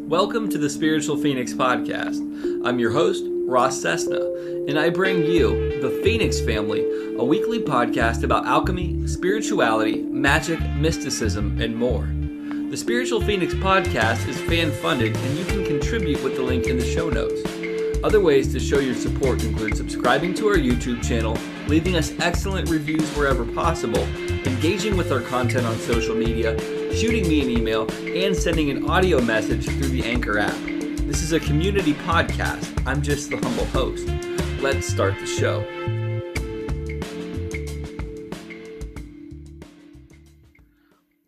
Welcome to the Spiritual Phoenix Podcast. I'm your host, Ross Cessna, and I bring you, the Phoenix family, a weekly podcast about alchemy, spirituality, magic, mysticism, and more. The Spiritual Phoenix Podcast is fan-funded, and you can contribute with the link in the show notes. Other ways to show your support include subscribing to our YouTube channel, leaving us excellent reviews wherever possible, engaging with our content on social media, shooting me an email, and sending an audio message through the Anchor app. This is a community podcast. I'm just the humble host. Let's start the show.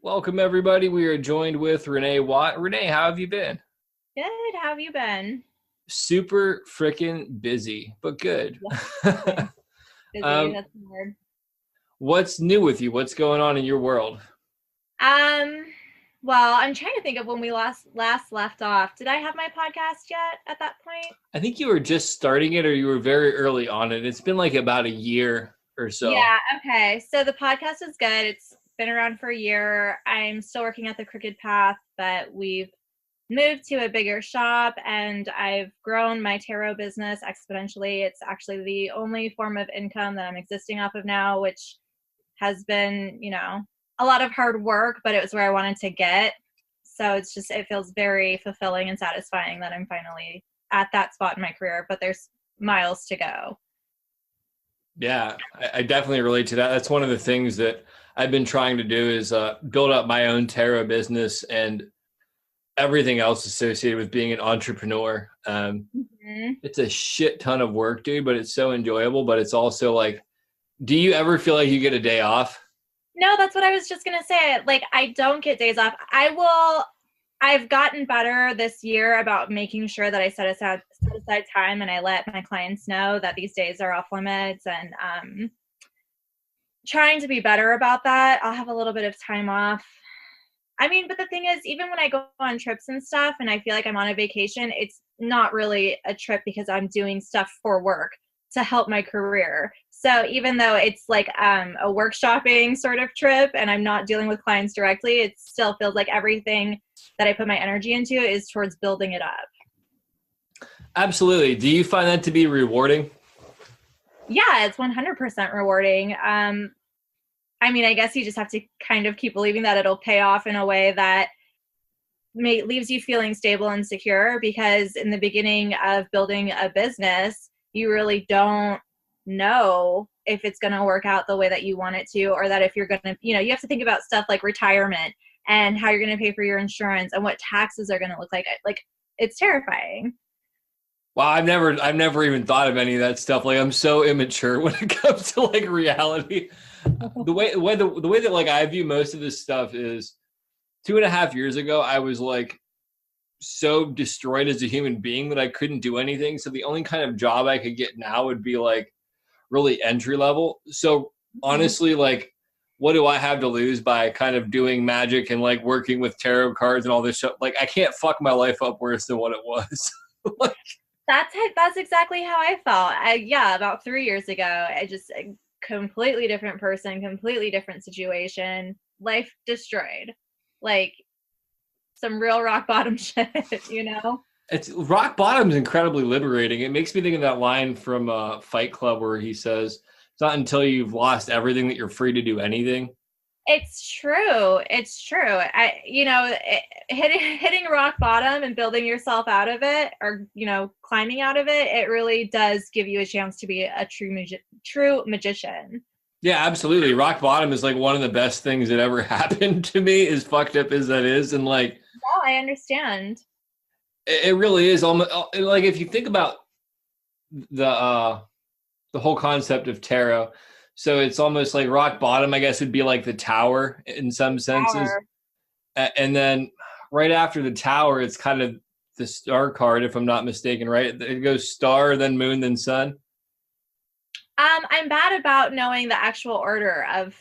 Welcome, everybody. We are joined with Renee Watt. Renee, how have you been? Good. How have you been? Super freaking busy, but good. Yeah. Busy, that's the word. What's new with you? What's going on in your world? Well, I'm trying to think of when we last left off. Did I have my podcast yet at that point? I think you were just starting it, or you were very early on it. It's been like about a year or so. Yeah, okay. So the podcast is good. It's been around for a year. I'm still working at the Crooked Path, but we've moved to a bigger shop and I've grown my tarot business exponentially. It's actually the only form of income that I'm existing off of now, which has been, a lot of hard work, but it was where I wanted to get. So it feels very fulfilling and satisfying that I'm finally at that spot in my career, but there's miles to go. Yeah, I definitely relate to that. That's one of the things that I've been trying to do is build up my own tarot business and everything else associated with being an entrepreneur. It's a shit ton of work, dude, but it's so enjoyable. But it's also like, do you ever feel like you get a day off? No, that's what I was just going to say. Like, I don't get days off. I've gotten better this year about making sure that I set aside time and I let my clients know that these days are off limits and trying to be better about that. I'll have a little bit of time off. I mean, but the thing is, even when I go on trips and stuff and I feel like I'm on a vacation, it's not really a trip because I'm doing stuff for work to help my career. So even though it's like a workshopping sort of trip and I'm not dealing with clients directly, it still feels like everything that I put my energy into is towards building it up. Absolutely. Do you find that to be rewarding? Yeah, it's 100% rewarding. I mean, I guess you just have to kind of keep believing that it'll pay off in a way that leaves you feeling stable and secure, because in the beginning of building a business, you really don't know if it's going to work out the way that you want it to, or that if you're going to, you have to think about stuff like retirement and how you're going to pay for your insurance and what taxes are going to look like. Like, it's terrifying. Wow, I've never even thought of any of that stuff. Like, I'm so immature when it comes to like reality. The way that like I view most of this stuff is 2.5 years ago, I was like so destroyed as a human being that I couldn't do anything. So the only kind of job I could get now would be like really entry level. So honestly, like, what do I have to lose by kind of doing magic and like working with tarot cards and all this stuff? Like, I can't fuck my life up worse than what it was. Like, That's exactly how I felt. About 3 years ago, a completely different person, completely different situation, life destroyed, like some real rock bottom shit, It's rock bottom is incredibly liberating. It makes me think of that line from Fight Club where he says, "It's not until you've lost everything that you're free to do anything." It's true. Hitting rock bottom and building yourself out of it, or climbing out of it, it really does give you a chance to be a true magician. Yeah, absolutely. Rock bottom is like one of the best things that ever happened to me, as fucked up as that is. And like, no, I understand. It really is almost like, if you think about the whole concept of tarot. So it's almost like rock bottom, I guess, would be like the tower in some senses. And then right after the tower, it's kind of the star card, if I'm not mistaken, right? It goes star, then moon, then sun. I'm bad about knowing the actual order of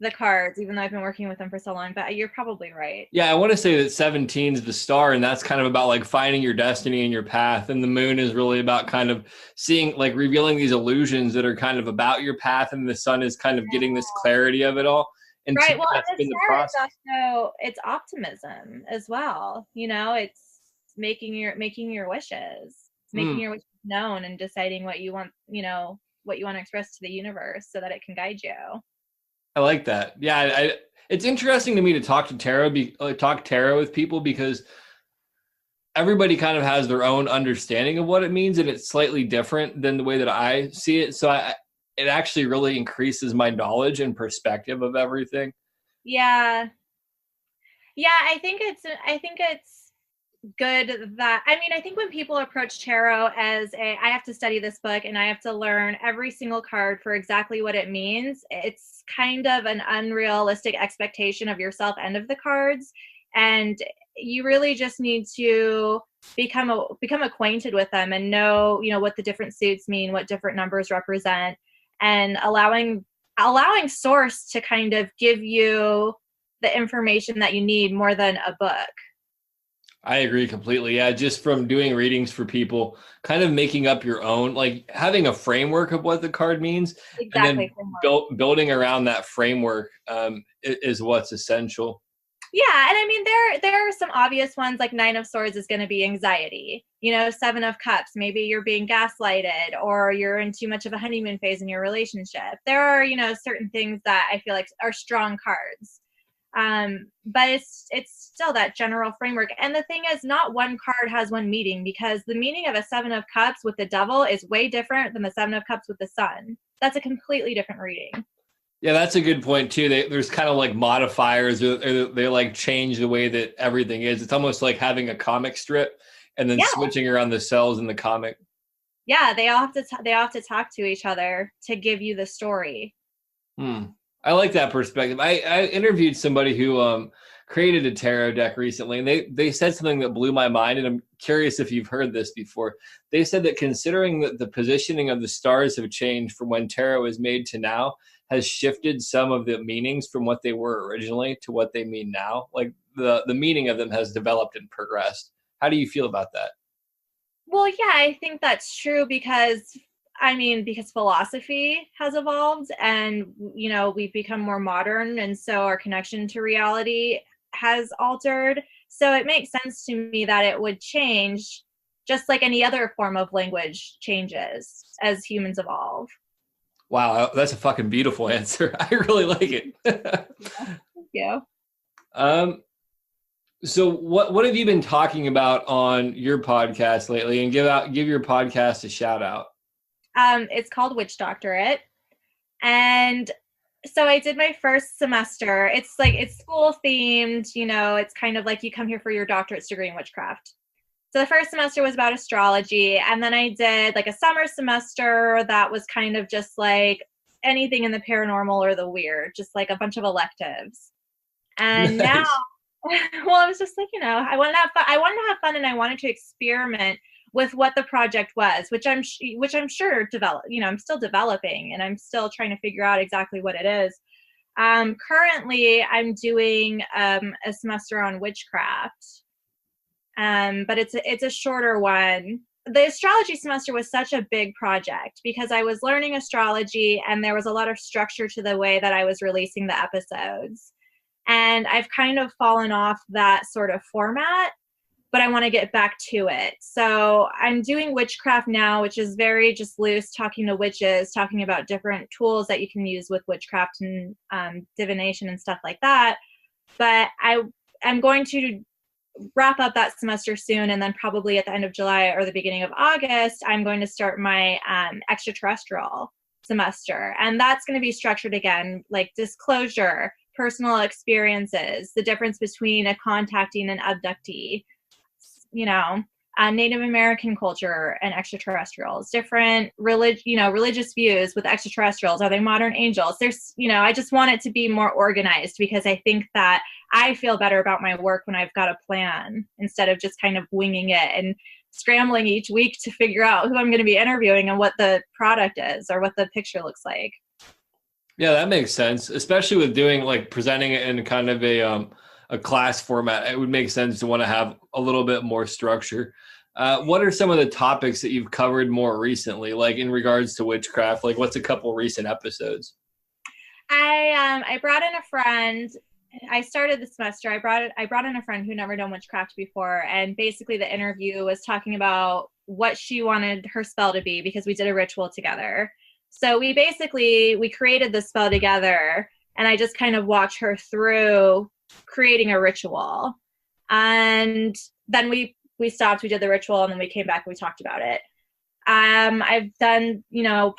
the cards, even though I've been working with them for so long, but you're probably right. Yeah, I want to say that 17 is the star, and that's kind of about like finding your destiny and your path. And the moon is really about kind of seeing, like, revealing these illusions that are kind of about your path, and the sun is kind of getting this clarity of it all. And right. Well, that's been the process. Also, it's optimism as well. It's making your wishes, making your wishes known, and deciding what you want, what you want to express to the universe so that it can guide you. I like that. Yeah, it's interesting to me to talk tarot with people, because everybody kind of has their own understanding of what it means, and it's slightly different than the way that I see it. So it actually really increases my knowledge and perspective of everything. Yeah. I think it's good that, I think when people approach tarot as I have to study this book and I have to learn every single card for exactly what it means, it's kind of an unrealistic expectation of yourself and of the cards. And you really just need to become acquainted with them and know, what the different suits mean, what different numbers represent, and allowing source to kind of give you the information that you need more than a book. I agree completely. Yeah, just from doing readings for people, kind of making up your own, like having a framework of what the card means, exactly, and then building around that framework is what's essential. Yeah, and there are some obvious ones, like Nine of Swords is going to be anxiety. Seven of Cups, maybe you're being gaslighted or you're in too much of a honeymoon phase in your relationship. There are, certain things that I feel like are strong cards. But it's still that general framework. And the thing is, not one card has one meaning, because the meaning of a Seven of Cups with the Devil is way different than the Seven of Cups with the Sun. That's a completely different reading. Yeah, that's a good point too. There's kind of like modifiers, or they like change the way that everything is. It's almost like having a comic strip and then switching around the cells in the comic. Yeah, they all have to talk to each other to give you the story. I like that perspective. I interviewed somebody who created a tarot deck recently, and they said something that blew my mind, and I'm curious if you've heard this before. They said that considering that the positioning of the stars have changed from when tarot was made to now, has shifted some of the meanings from what they were originally to what they mean now. Like the meaning of them has developed and progressed. How do you feel about that? Well, yeah, I think that's true, because philosophy has evolved, and we've become more modern, and so our connection to reality has altered. So it makes sense to me that it would change, just like any other form of language changes as humans evolve. Wow, that's a fucking beautiful answer. I really like it. Thank you. So what have you been talking about on your podcast lately? And give your podcast a shout out. It's called Witch Doctorate. And so I did my first semester. It's school themed, it's kind of like you come here for your doctorate's degree in witchcraft. So the first semester was about astrology, and then I did like a summer semester that was kind of just like anything in the paranormal or the weird, just like a bunch of electives. And nice. Now, well, I was just like, I wanted to have fun, and I wanted to experiment with what the project was, which I'm sure I'm still developing, and I'm still trying to figure out exactly what it is. Currently, I'm doing a semester on witchcraft. But it's a shorter one. The astrology semester was such a big project because I was learning astrology, and there was a lot of structure to the way that I was releasing the episodes. And I've kind of fallen off that sort of format, but I want to get back to it. So I'm doing witchcraft now, which is very just loose, talking to witches, talking about different tools that you can use with witchcraft and divination and stuff like that. But I'm going to wrap up that semester soon, and then probably at the end of July or the beginning of August, I'm going to start my extraterrestrial semester. And that's going to be structured again, like disclosure, personal experiences, the difference between a contacting and abductee, Native American culture and extraterrestrials, different religious views with extraterrestrials. Are they modern angels? There's, I just want it to be more organized, because I think that I feel better about my work when I've got a plan instead of just kind of winging it and scrambling each week to figure out who I'm going to be interviewing and what the product is or what the picture looks like. Yeah, that makes sense, especially with doing like presenting it in kind of a class format. It would make sense to want to have a little bit more structure. What are some of the topics that you've covered more recently, like in regards to witchcraft? Like, what's a couple recent episodes? I brought in a friend I started the semester. I brought in a friend who never done witchcraft before, and basically the interview was talking about what she wanted her spell to be because we did a ritual together. So we created the spell together, and I just kind of watched her through creating a ritual. And then we stopped, we did the ritual, and then we came back and we talked about it. I've done,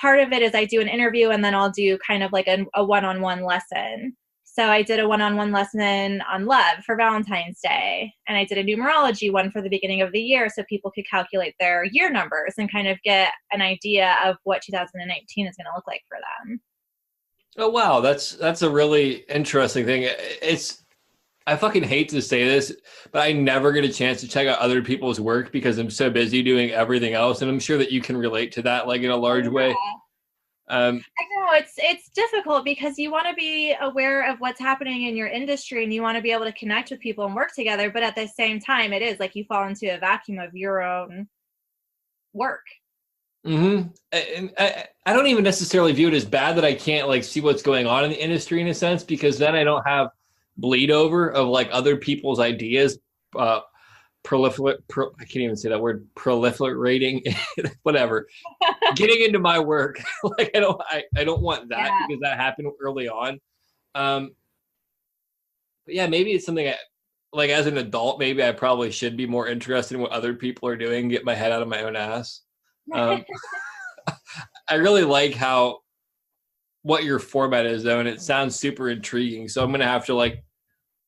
part of it is I do an interview and then I'll do kind of like a one-on-one lesson. So I did a one-on-one lesson on love for Valentine's Day, and I did a numerology one for the beginning of the year so people could calculate their year numbers and kind of get an idea of what 2019 is going to look like for them. Oh, wow. That's a really interesting thing. I fucking hate to say this, but I never get a chance to check out other people's work because I'm so busy doing everything else. And I'm sure that you can relate to that, like in a large way. I know it's difficult because you want to be aware of what's happening in your industry and you want to be able to connect with people and work together. But at the same time, it is like you fall into a vacuum of your own work. Mm-hmm. And I don't even necessarily view it as bad that I can't like see what's going on in the industry in a sense, because then I don't have bleed over of like other people's ideas. I can't even say that word, proliferating, whatever, getting into my work. Like I don't want that because that happened early on. But yeah, maybe it's something like as an adult, maybe I probably should be more interested in what other people are doing, get my head out of my own ass. I really like what your format is though, and it sounds super intriguing. So I'm going to have to like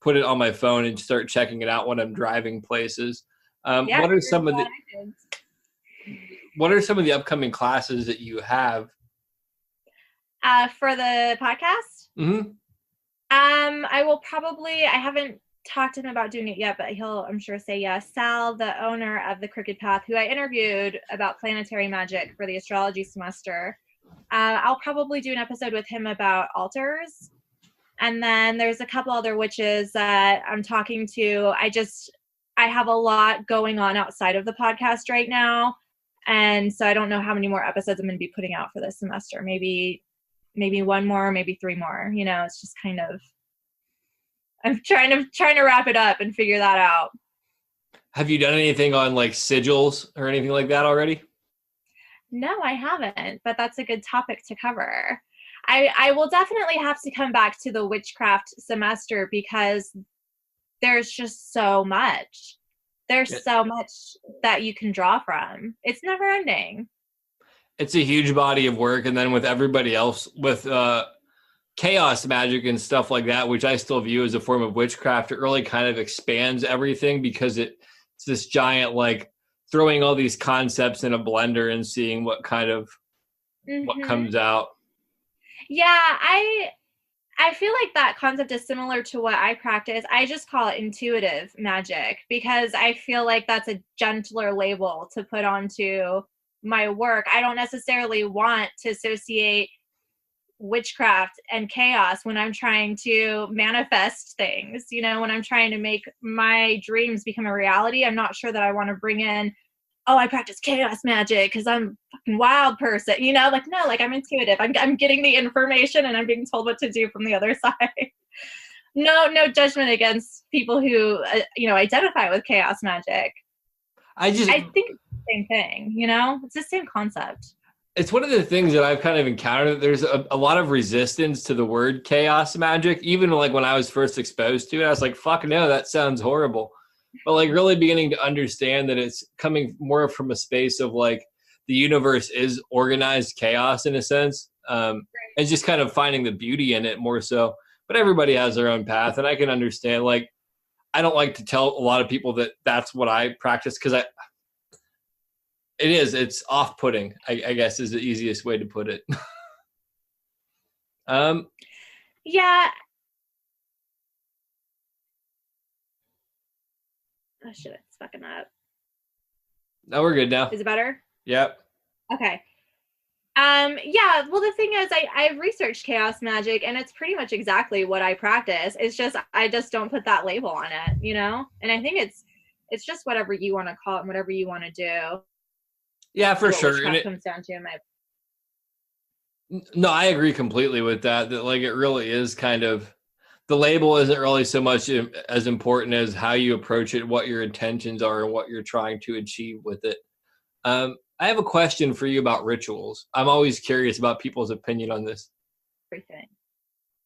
put it on my phone and start checking it out when I'm driving places. What are some of the upcoming classes that you have? For the podcast? Mm-hmm. I haven't talked to him about doing it yet, but he'll, I'm sure, say yes. Sal, the owner of the Crooked Path, who I interviewed about planetary magic for the astrology semester, I'll probably do an episode with him about altars. And then there's a couple other witches that I'm talking to. I have a lot going on outside of the podcast right now. And so I don't know how many more episodes I'm going to be putting out for this semester. Maybe one more, maybe 3 more. It's just kind of, I'm trying to wrap it up and figure that out. Have you done anything on like sigils or anything like that already? No, I haven't, but that's a good topic to cover. I will definitely have to come back to the witchcraft semester because there's just so much. There's so much that you can draw from. It's never ending. It's a huge body of work. And then with everybody else, with chaos magic and stuff like that, which I still view as a form of witchcraft, it really kind of expands everything because it's this giant, like throwing all these concepts in a blender and seeing what kind of what comes out. Yeah, I feel like that concept is similar to what I practice. I just call it intuitive magic because I feel like that's a gentler label to put onto my work. I don't necessarily want to associate witchcraft and chaos when I'm trying to manifest things. When I'm trying to make my dreams become a reality, I'm not sure that I want to bring in, I practice chaos magic because I'm a fucking wild person, no, I'm intuitive. I'm getting the information and I'm being told what to do from the other side. No judgment against people who, identify with chaos magic. I think it's the same thing, it's the same concept. It's one of the things that I've kind of encountered. There's a lot of resistance to the word chaos magic. Even like when I was first exposed to it, I was like, fuck no, that sounds horrible. But like really beginning to understand that it's coming more from a space of like the universe is organized chaos in a sense, and just kind of finding the beauty in it more so. But everybody has their own path, and I can understand. Like, I don't like to tell a lot of people that that's what I practice because it's off-putting. I guess is the easiest way to put it. Yeah. Oh shit, it's fucking up. No, we're good now. Is it better? Yep. Okay. Yeah, well the thing is I've researched chaos magic and it's pretty much exactly what I practice. It's just I just don't put that label on it, And I think it's just whatever you want to call it and whatever you want to do. Yeah, for sure. And it comes down to No, I agree completely with that. That like it really is kind of the label isn't really so much as important as how you approach it, what your intentions are, and what you're trying to achieve with it. I have a question for you about rituals. I'm always curious about people's opinion on this. Everything.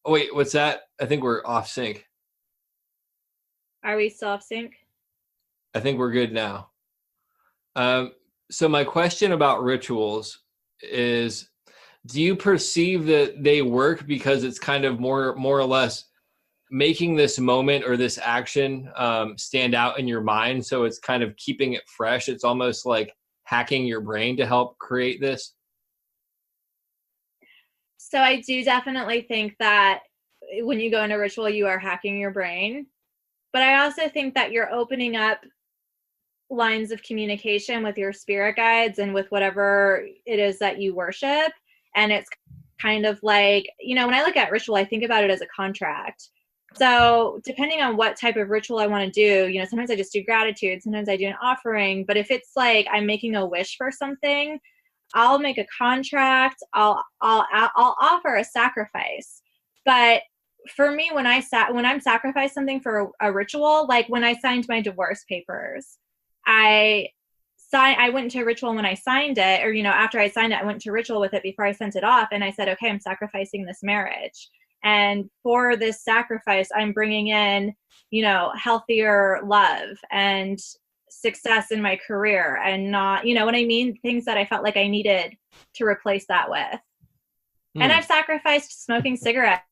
Oh, wait, what's that? I think we're off sync. Are we still off sync? I think we're good now. So my question about rituals is, do you perceive that they work because it's kind of more or less making this moment or this action stand out in your mind? So it's kind of keeping it fresh. It's almost like hacking your brain to help create this. So I do definitely think that when you go into ritual, you are hacking your brain. But I also think that you're opening up lines of communication with your spirit guides and with whatever it is that you worship. And it's kind of like, when I look at ritual, I think about it as a contract. So depending on what type of ritual I want to do, sometimes I just do gratitude, sometimes I do an offering. But if it's like I'm making a wish for something, I'll make a contract. I'll offer a sacrifice. But for me, when I'm sacrificing something for a ritual, like when I signed my divorce papers, I went into ritual when I signed it, or after I signed it, I went to ritual with it before I sent it off, and I said, okay, I'm sacrificing this marriage, and for this sacrifice, I'm bringing in, healthier love and success in my career, and not, what I mean, things that I felt like I needed to replace that with. And I've sacrificed smoking cigarettes.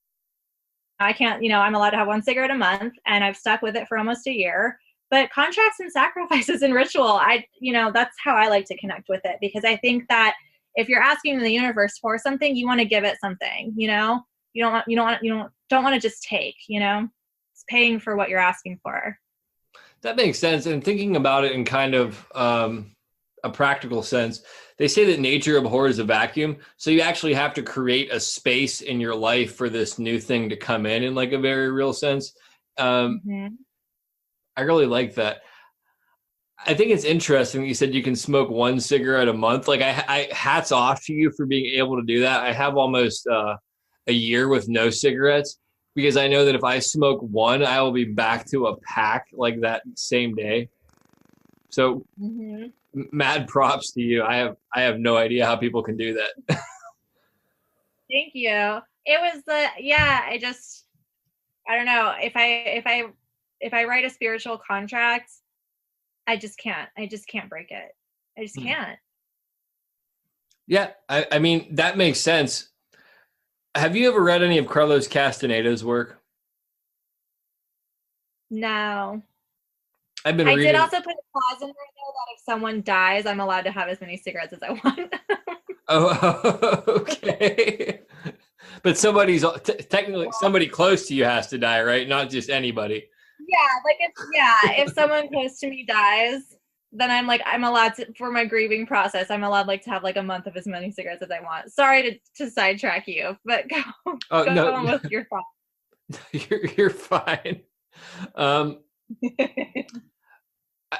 I can't, I'm allowed to have one cigarette a month, and I've stuck with it for almost a year. But contracts and sacrifices and ritual, that's how I like to connect with it, because I think that if you're asking the universe for something, you want to give it something, you don't want to just take, it's paying for what you're asking for. That makes sense. And thinking about it in kind of a practical sense, they say that nature abhors a vacuum. So you actually have to create a space in your life for this new thing to come in like a very real sense. I really like that. I think it's interesting that you said you can smoke one cigarette a month. Like I hats off to you for being able to do that. I have almost a year with no cigarettes, because I know that if I smoke one, I will be back to a pack like that same day. So mad props to you. I have no idea how people can do that. Thank you. It was I don't know, if I write a spiritual contract, I just can't break it. I just can't. Yeah. I mean, that makes sense. Have you ever read any of Carlos Castaneda's work? No. I did also put a clause in there, though, that if someone dies, I'm allowed to have as many cigarettes as I want. Oh, okay. But technically somebody close to you has to die, right? Not just anybody. Yeah, if someone close to me dies, then I'm allowed to, for my grieving process, I'm allowed to have a month of as many cigarettes as I want. Sorry to sidetrack you, but go on with your thoughts. You're fine.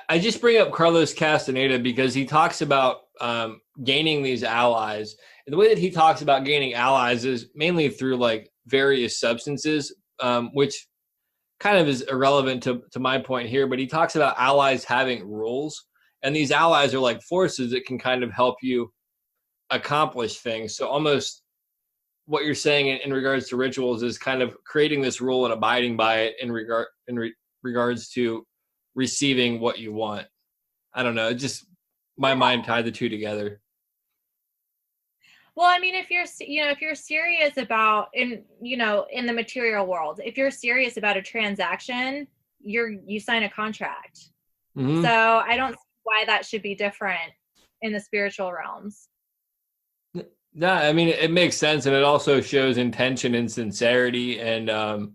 I just bring up Carlos Castaneda because he talks about gaining these allies. And the way that he talks about gaining allies is mainly through various substances, which kind of is irrelevant to my point here. But he talks about allies having rules. And these allies are like forces that can kind of help you accomplish things. So almost what you're saying in regards to rituals is kind of creating this rule and abiding by it in regards to receiving what you want. I don't know. Just my mind tied the two together. Well, I mean, if you're serious about in the material world, if you're serious about a transaction, you sign a contract. Mm-hmm. So I don't see why that should be different in the spiritual realms. Yeah, I mean, it makes sense, and it also shows intention and sincerity and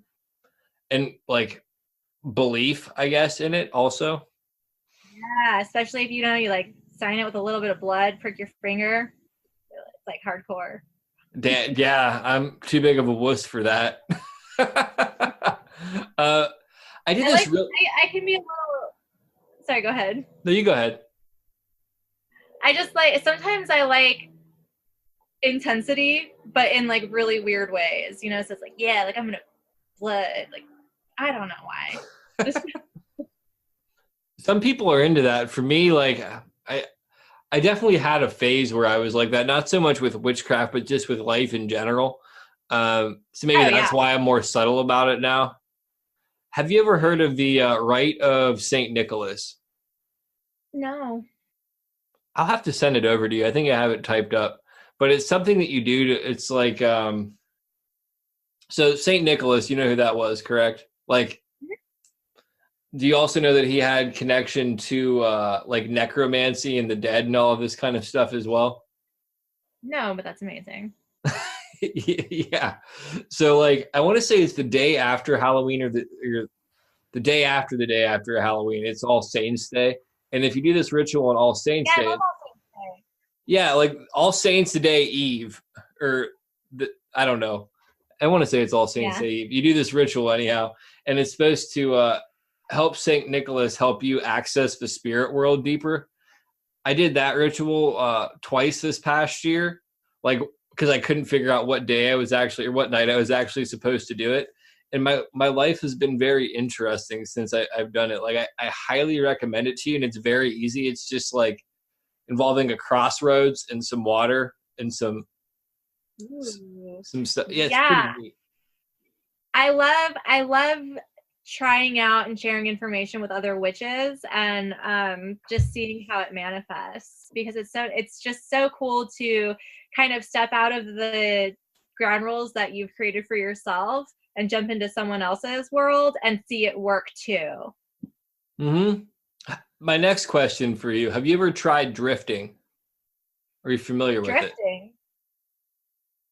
belief, I guess, in it also. Yeah, especially if you sign it with a little bit of blood, prick your finger. It's hardcore. Yeah, I'm too big of a wuss for that. I can be a little. Sorry, go ahead. No, you go ahead. I just sometimes I like intensity, but in really weird ways. So it's I'm gonna blood. Like, I don't know why. Some people are into that. For me, like I definitely had a phase where I was like that, not so much with witchcraft, but just with life in general. So maybe that's why I'm more subtle about it now. Have you ever heard of the rite of St. Nicholas? No. I'll have to send it over to you. I think I have it typed up, but it's something that you do. It's like, so St. Nicholas, you know who that was, correct? Like, do you also know that he had connection to like necromancy and the dead and all of this kind of stuff as well? No, but that's amazing. Yeah. So like, I want to say it's the day after Halloween or the day after Halloween. It's All Saints Day. And if you do this ritual on All Saints Day, I love All Saints Day. Yeah, like All Saints Day Eve, or I don't know. I want to say it's All Saints Day Eve. You do this ritual anyhow, and it's supposed to help St. Nicholas help you access the spirit world deeper. I did that ritual twice this past year, like because I couldn't figure out what day I was actually or what night I was actually supposed to do it. And my life has been very interesting since I've done it. Like I highly recommend it to you, and it's very easy. It's just like involving a crossroads and some water and some stuff. Yeah, it's pretty neat. I love trying out and sharing information with other witches and just seeing how it manifests, because it's just so cool to kind of step out of the ground rules that you've created for yourself and jump into someone else's world and see it work too. Mm-hmm. My next question for you, have you ever tried drifting? Are you familiar with it? Drifting?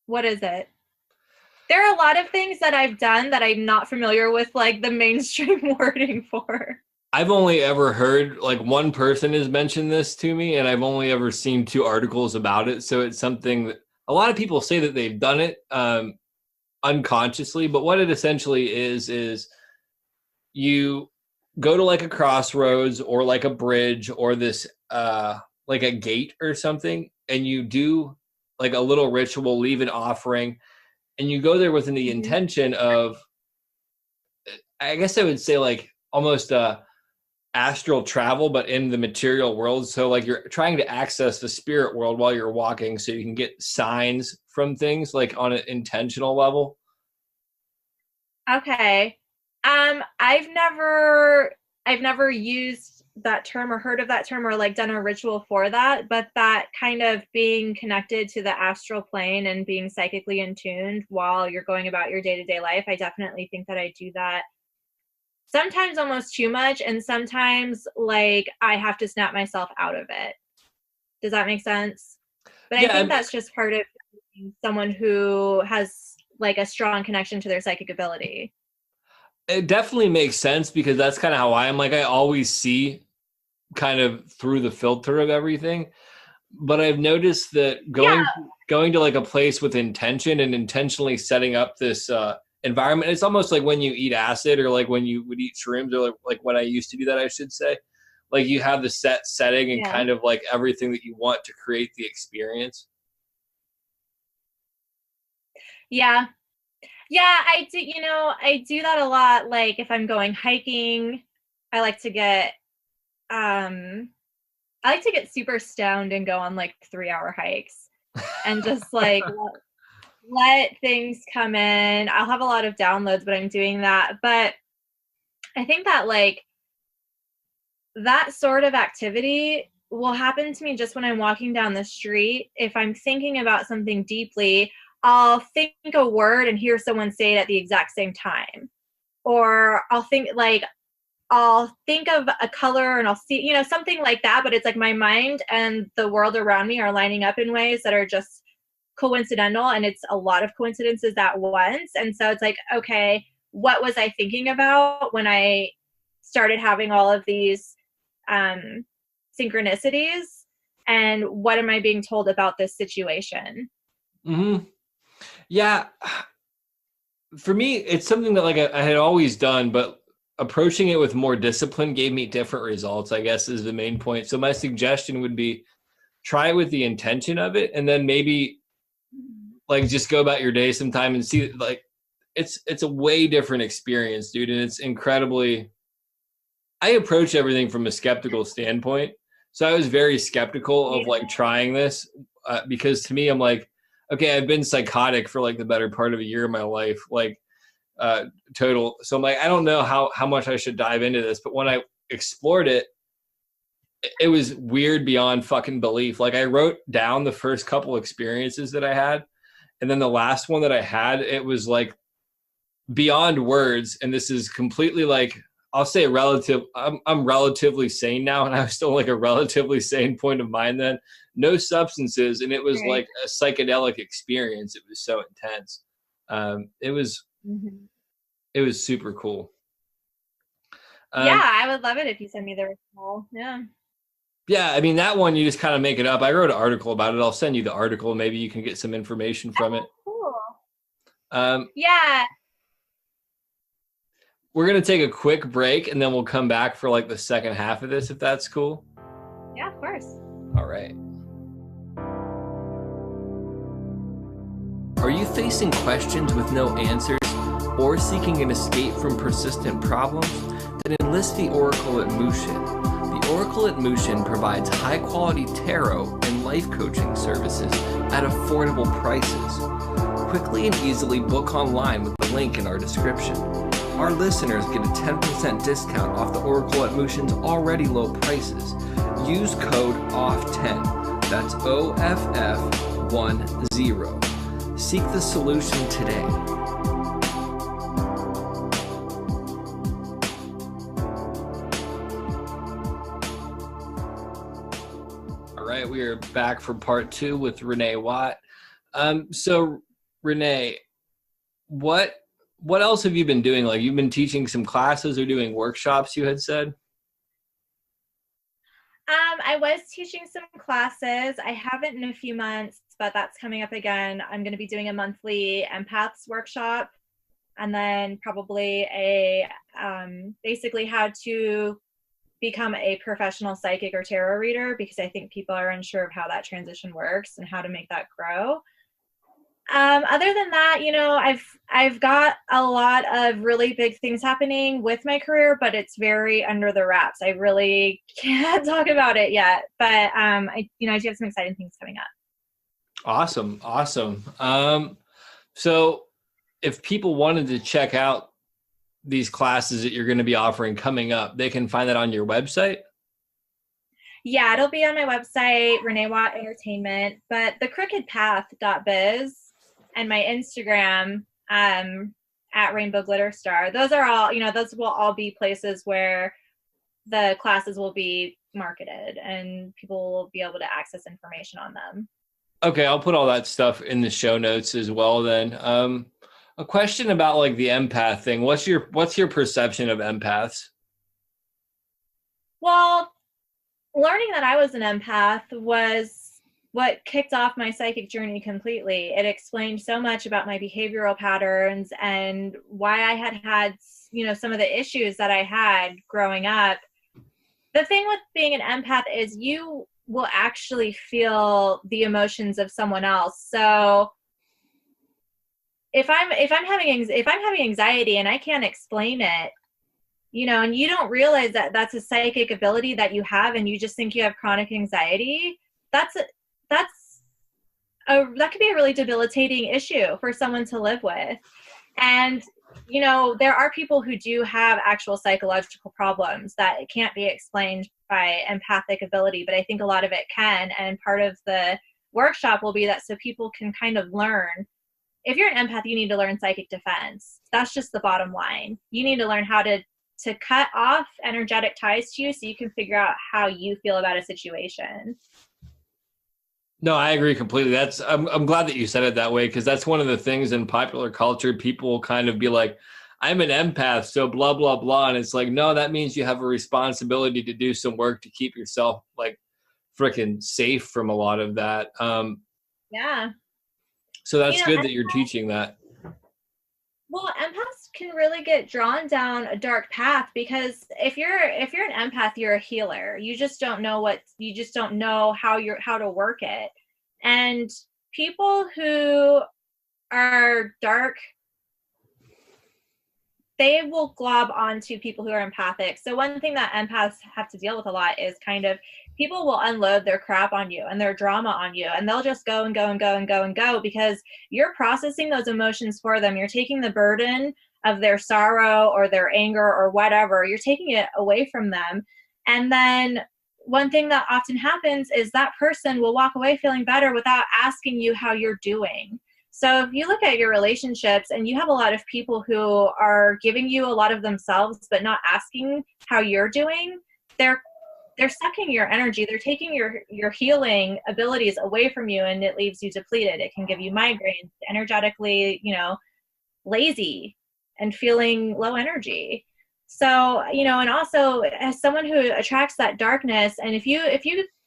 What is it? There are a lot of things that I've done that I'm not familiar with, like the mainstream wording for. I've only ever heard, like one person has mentioned this to me, and I've only ever seen 2 articles about it. So it's something that a lot of people say that they've done it unconsciously, but what it essentially is you go to like a crossroads or like a bridge or this like a gate or something, and you do like a little ritual, leave an offering, and you go there with the intention of, I guess I would say like almost astral travel, but in the material world. So like you're trying to access the spirit world while you're walking so you can get signs from things like on an intentional level. Okay. I've never used that term or heard of that term or like done a ritual for that, but that kind of being connected to the astral plane and being psychically in tune while you're going about your day-to-day life, I definitely think that I do that sometimes almost too much, and sometimes like I have to snap myself out of it. Does that make sense? But yeah, I think that's just part of someone who has like a strong connection to their psychic ability. It definitely makes sense, because that's kind of how I am. Like I always see kind of through the filter of everything, but I've noticed that going to like a place with intention and intentionally setting up this environment, it's almost like when you eat acid or like when you would eat shrooms, or like when I used to do that, I should say, like you have the set setting and kind of like everything that you want to create the experience. Yeah, I do. I do that a lot. Like if I'm going hiking, I like to get super stoned and go on like 3-hour hikes and just like let things come in. I'll have a lot of downloads, but I'm doing that. But I think that like that sort of activity will happen to me just when I'm walking down the street. If I'm thinking about something deeply, I'll think a word and hear someone say it at the exact same time. Or I'll think of a color and I'll see, something like that. But it's like my mind and the world around me are lining up in ways that are just coincidental. And it's a lot of coincidences at once. And so it's like, okay, what was I thinking about when I started having all of these synchronicities? And what am I being told about this situation? Mm-hmm. Yeah. For me, it's something that like I had always done, but approaching it with more discipline gave me different results, I guess, is the main point. So my suggestion would be try it with the intention of it, and then maybe like just go about your day sometime and see, like, it's a way different experience, dude. And it's incredibly, I approach everything from a skeptical standpoint. So I was very skeptical of like trying this because to me, I'm like, okay, I've been psychotic for like the better part of a year of my life, like total. So I'm like, I don't know how much I should dive into this. But when I explored it, it was weird beyond fucking belief. Like I wrote down the first couple experiences that I had. And then the last one that I had, it was like beyond words. And this is completely like, I'll say I'm relatively sane now. And I was still like a relatively sane point of mind then. No substances. And it was like a psychedelic experience. It was so intense. It was super cool. Yeah, I would love it if you send me the recall. Yeah. Yeah, I mean, that one, you just kind of make it up. I wrote an article about it. I'll send you the article. Maybe you can get some information from it. Cool. Yeah. We're going to take a quick break, and then we'll come back for like the second half of this, if that's cool. Yeah, of course. All right. Are you facing questions with no answers or seeking an escape from persistent problems? Then enlist the Oracle at Mushin. The Oracle at Mushin provides high-quality tarot and life coaching services at affordable prices. Quickly and easily book online with the link in our description. Our listeners get a 10% discount off the Oracle at Mushin's already low prices. Use code OFF10. That's OFF10. Seek the solution today. We are back for part 2 with Renee Watt. So Renee, what else have you been doing? Like you've been teaching some classes or doing workshops, you had said? I was teaching some classes. I haven't in a few months, but that's coming up again. I'm going to be doing a monthly empaths workshop, and then probably a basically how to become a professional psychic or tarot reader, because I think people are unsure of how that transition works and how to make that grow. Other than that, you know, I've got a lot of really big things happening with my career, but it's very under the wraps. I really can't talk about it yet, but I do have some exciting things coming up. Awesome. So if people wanted to check out these classes that you're going to be offering coming up, they can find that on your website? Yeah, it'll be on my website, Renee Watt Entertainment, but the crookedpath.biz and my Instagram at Rainbow Glitter Star. Those are all, those will all be places where the classes will be marketed and people will be able to access information on them. Okay, I'll put all that stuff in the show notes as well then. A question about like the empath thing. What's your perception of empaths? Well, learning that I was an empath was what kicked off my psychic journey completely. It explained so much about my behavioral patterns and why I had, some of the issues that I had growing up. The thing with being an empath is you will actually feel the emotions of someone else. So if I'm having anxiety and I can't explain it, and you don't realize that that's a psychic ability that you have, and you just think you have chronic anxiety, that could be a really debilitating issue for someone to live with. And there are people who do have actual psychological problems that it can't be explained by empathic ability, but I think a lot of it can. And part of the workshop will be that so people can kind of learn. If you're an empath, you need to learn psychic defense. That's just the bottom line. You need to learn how to cut off energetic ties to you so you can figure out how you feel about a situation. No, I agree completely. I'm glad that you said it that way, because that's one of the things in popular culture. People will kind of be like, I'm an empath, so blah, blah, blah. And it's like, no, that means you have a responsibility to do some work to keep yourself like freaking safe from a lot of that. Yeah. So that's good that you're teaching that. Well, empaths can really get drawn down a dark path, because if you're an empath, you're a healer. You just don't know how to work it. And people who are dark they will glob onto people who are empathic. So one thing that empaths have to deal with a lot is kind of people will unload their crap on you and their drama on you, and they'll just go and go and go and go and go because you're processing those emotions for them. You're taking the burden of their sorrow or their anger or whatever, you're taking it away from them. And then one thing that often happens is that person will walk away feeling better without asking you how you're doing. So if you look at your relationships and you have a lot of people who are giving you a lot of themselves but not asking how you're doing, they're sucking your energy. They're taking your healing abilities away from you, and it leaves you depleted. It can give you migraines, energetically, lazy and feeling low energy. So, and also as someone who attracts that darkness, and if you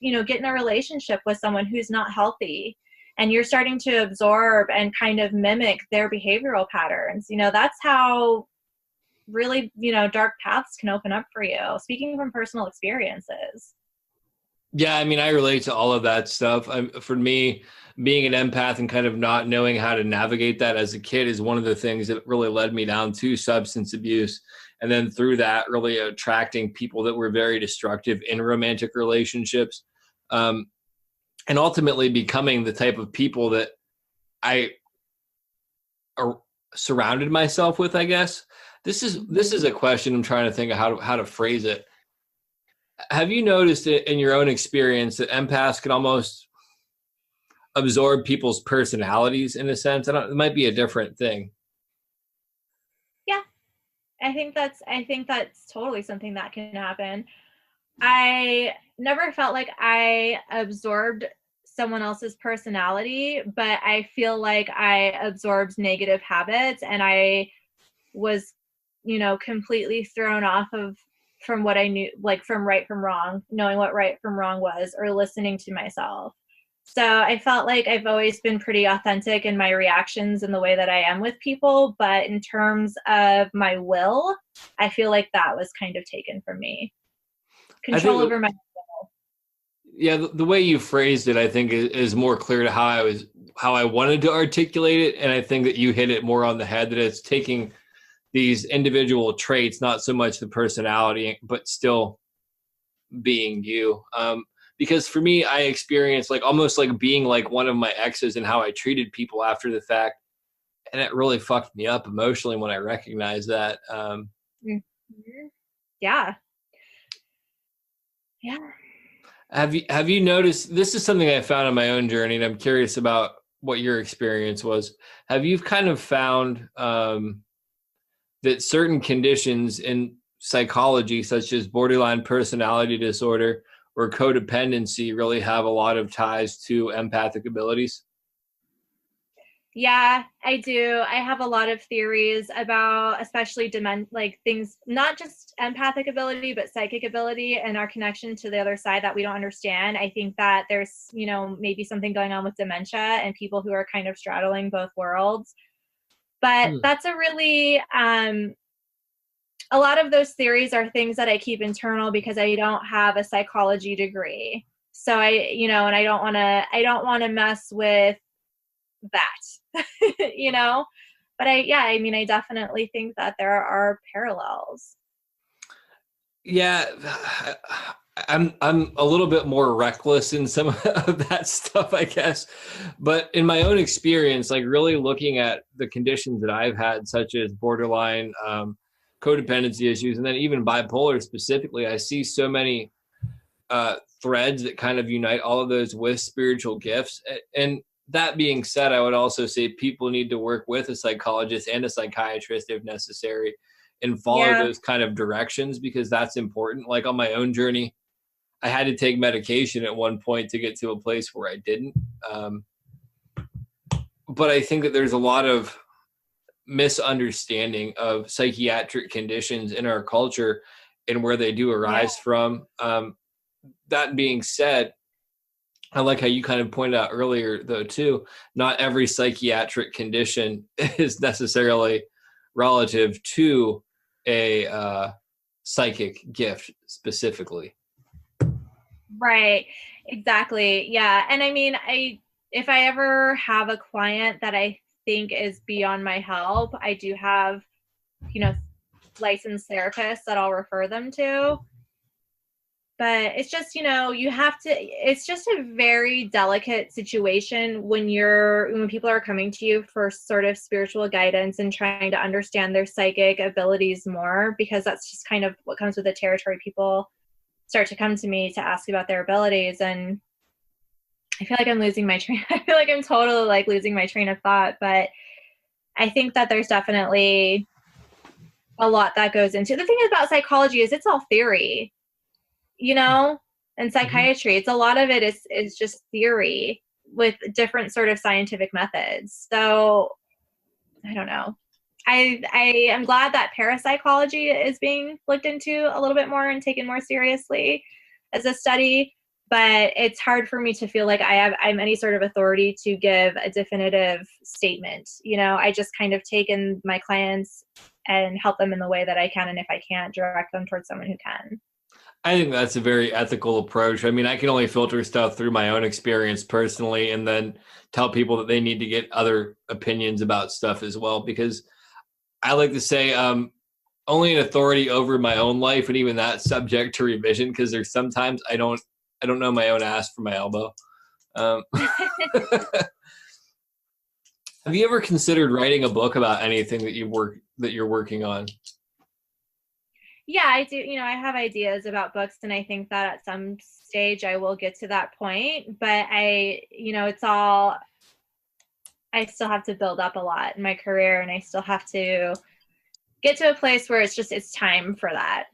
get in a relationship with someone who's not healthy and you're starting to absorb and kind of mimic their behavioral patterns, that's how really, dark paths can open up for you, speaking from personal experiences. Yeah, I mean, I relate to all of that stuff. For me, being an empath and kind of not knowing how to navigate that as a kid is one of the things that really led me down to substance abuse. And then through that, really attracting people that were very destructive in romantic relationships. And ultimately becoming the type of people that I surrounded myself with, I guess. This is a question I'm trying to think of how to phrase it. Have you noticed it in your own experience that empaths can almost absorb people's personalities in a sense? It might be a different thing. Yeah, I think that's totally something that can happen. I never felt like I absorbed someone else's personality, but I feel like I absorbed negative habits, and I was, completely thrown off from what I knew, like from right from wrong, knowing what right from wrong was, or listening to myself. So I felt like I've always been pretty authentic in my reactions and the way that I am with people. But in terms of my will, I feel like that was kind of taken from me. Control over my will. Yeah, the way you phrased it, I think, is more clear to how I wanted to articulate it. And I think that you hit it more on the head, that it's taking these individual traits, not so much the personality, but still being you. Because for me, I experienced almost like being like one of my exes and how I treated people after the fact. And it really fucked me up emotionally when I recognized that. Yeah. Yeah. Have you noticed, this is something I found on my own journey, and I'm curious about what your experience was. Have you kind of found that certain conditions in psychology, such as borderline personality disorder or codependency, really have a lot of ties to empathic abilities? Yeah, I do. I have a lot of theories about, especially things, not just empathic ability, but psychic ability and our connection to the other side that we don't understand. I think that there's, maybe something going on with dementia and people who are kind of straddling both worlds. But that's a really, a lot of those theories are things that I keep internal because I don't have a psychology degree. So and I don't want to mess with that, but I definitely think that there are parallels. Yeah. I'm a little bit more reckless in some of that stuff, I guess. But in my own experience, really looking at the conditions that I've had, such as borderline, codependency issues, and then even bipolar specifically, I see so many threads that kind of unite all of those with spiritual gifts. And that being said, I would also say people need to work with a psychologist and a psychiatrist if necessary and follow those kind of directions, because that's important. Like on my own journey, I had to take medication at one point to get to a place where I didn't. But I think that there's a lot of misunderstanding of psychiatric conditions in our culture and where they do arise from. That being said, I like how you kind of pointed out earlier, though, too, not every psychiatric condition is necessarily relative to a psychic gift specifically. Right. Exactly. Yeah. And I mean, if I ever have a client that I think is beyond my help, I do have, licensed therapists that I'll refer them to. But it's just, it's just a very delicate situation when people are coming to you for sort of spiritual guidance and trying to understand their psychic abilities more, because that's just kind of what comes with the territory. People start to come to me to ask about their abilities, and I feel like I'm losing my train. I feel like I'm totally like losing my train of thought, but I think that there's definitely a lot that goes into. The thing about psychology is it's all theory. And psychiatry, it's a lot of it is just theory with different sort of scientific methods. So I don't know. I am glad that parapsychology is being looked into a little bit more and taken more seriously as a study, but it's hard for me to feel like I'm any sort of authority to give a definitive statement. I just kind of take in my clients and help them in the way that I can, and if I can't, direct them towards someone who can. I think that's a very ethical approach. I mean, I can only filter stuff through my own experience personally, and then tell people that they need to get other opinions about stuff as well, because I like to say only an authority over my own life, and even that subject to revision, because there's sometimes I don't know my own ass from my elbow. Have you ever considered writing a book about anything that you're working on? Yeah, I do. I have ideas about books, and I think that at some stage I will get to that point, but I still have to build up a lot in my career, and I still have to get to a place where it's time for that,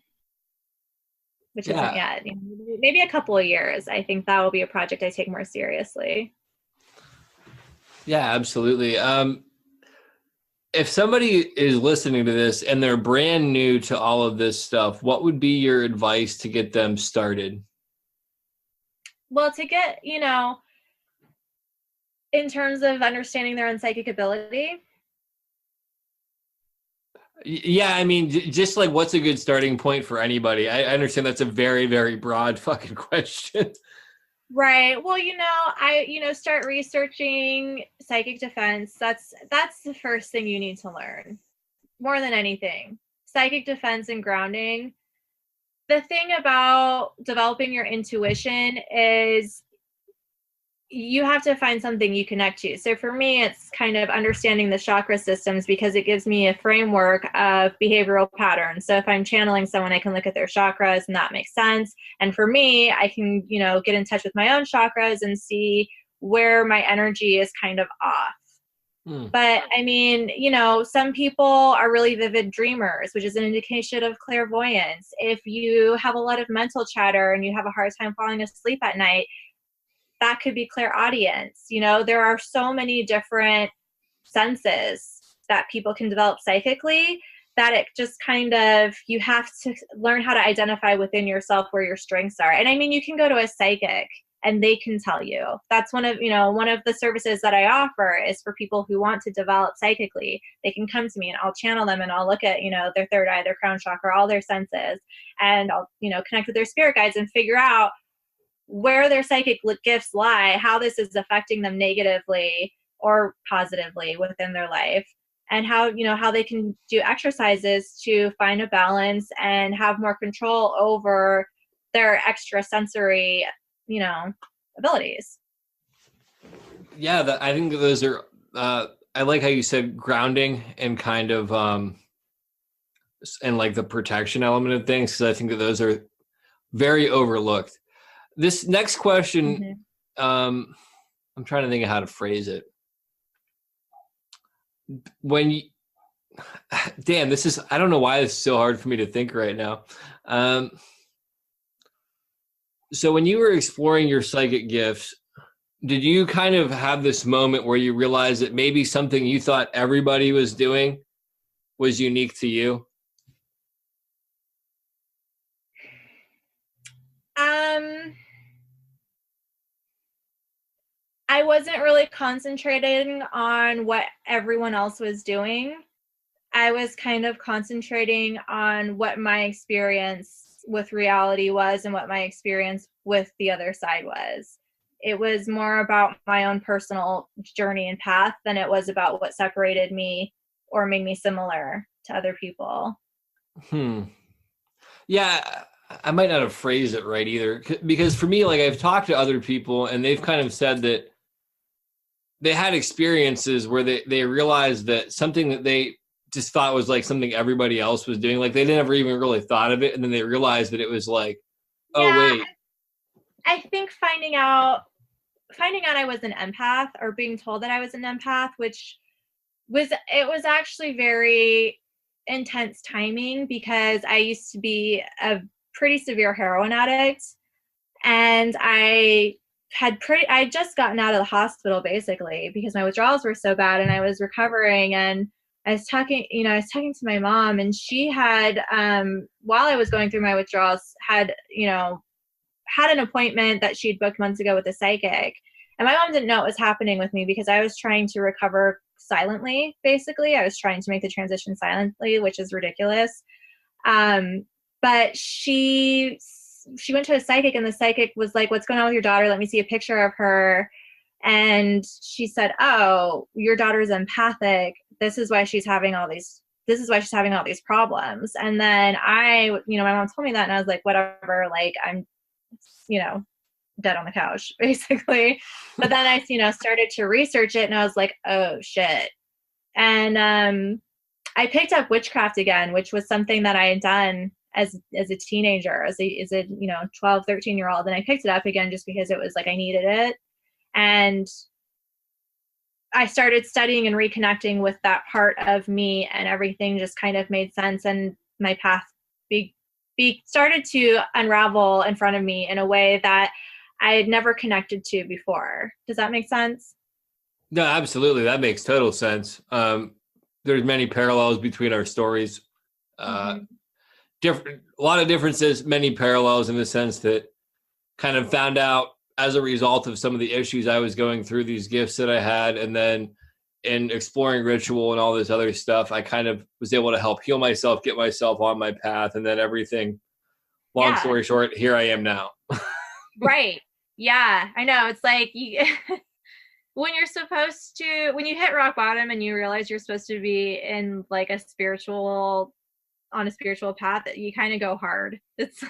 which isn't yet. Maybe a couple of years. I think that will be a project I take more seriously. Yeah, absolutely. If somebody is listening to this and they're brand new to all of this stuff, what would be your advice to get them started? Well, to get, in terms of understanding their own psychic ability. Yeah, I mean, just like, what's a good starting point for anybody? I understand that's a very, very broad fucking question. Right. Well, start researching psychic defense. That's the first thing you need to learn more than anything. Psychic defense and grounding. The thing about developing your intuition is you have to find something you connect to. So for me, it's kind of understanding the chakra systems, because it gives me a framework of behavioral patterns. So if I'm channeling someone, I can look at their chakras, and that makes sense. And for me, I can, get in touch with my own chakras and see where my energy is kind of off. But I mean, some people are really vivid dreamers, which is an indication of clairvoyance. If you have a lot of mental chatter and you have a hard time falling asleep at night, that could be clairaudience. There are so many different senses that people can develop psychically that it just kind of, you have to learn how to identify within yourself where your strengths are. And I mean, you can go to a psychic and they can tell you. That's one of the services that I offer is for people who want to develop psychically. They can come to me and I'll channel them, and I'll look at, their third eye, their crown chakra, all their senses, and I'll, connect with their spirit guides and figure out where their psychic gifts lie, how this is affecting them negatively or positively within their life, and how they can do exercises to find a balance and have more control over their extrasensory, abilities. Yeah, I think those are, I like how you said grounding and kind of, and like the protection element of things, because I think that those are very overlooked. This next question, I'm trying to think of how to phrase it. Damn, I don't know why this is so hard for me to think right now. So when you were exploring your psychic gifts, did you kind of have this moment where you realized that maybe something you thought everybody was doing was unique to you? I wasn't really concentrating on what everyone else was doing. I was kind of concentrating on what my experience with reality was and what my experience with the other side was. It was more about my own personal journey and path than it was about what separated me or made me similar to other people. Yeah, I might not have phrased it right either. Because for me, like I've talked to other people and they've kind of said that they had experiences where they realized that something that they just thought was like something everybody else was doing, like they never even really thought of it. And then they realized that it was like, oh, Yeah, wait. I think finding out I was an empath, or being told that I was an empath, which was actually very intense timing, because I used to be a pretty severe heroin addict, and I had just gotten out of the hospital basically because my withdrawals were so bad and I was recovering. And I was talking to my mom, and she had, while I was going through my withdrawals, had an appointment that she'd booked months ago with a psychic. And my mom didn't know what was happening with me because I was trying to recover silently, basically. I was trying to make the transition silently, which is ridiculous. But she went to a psychic, and the psychic was like, "What's going on with your daughter? Let me see a picture of her." And she said, "Oh, your daughter's empathic. This is why she's having all these problems." And then my mom told me that, and I was like, whatever, like, I'm, dead on the couch, basically. But then I, started to research it, and I was like, oh shit. And I picked up witchcraft again, which was something that I had done as a teenager, as a 12, 13-year-old. And I picked it up again just because it was like I needed it. And I started studying and reconnecting with that part of me, and everything just kind of made sense. And my path started to unravel in front of me in a way that I had never connected to before. Does that make sense? No, absolutely. That makes total sense. There's many parallels between our stories. A lot of differences, many parallels, in the sense that kind of found out as a result of some of the issues I was going through, these gifts that I had. And then in exploring ritual and all this other stuff, I kind of was able to help heal myself, get myself on my path. And then everything, long story short, here I am now. Right. Yeah, I know. It's like when you hit rock bottom and you realize you're supposed to be in like on a spiritual path, that you kind of go hard. It's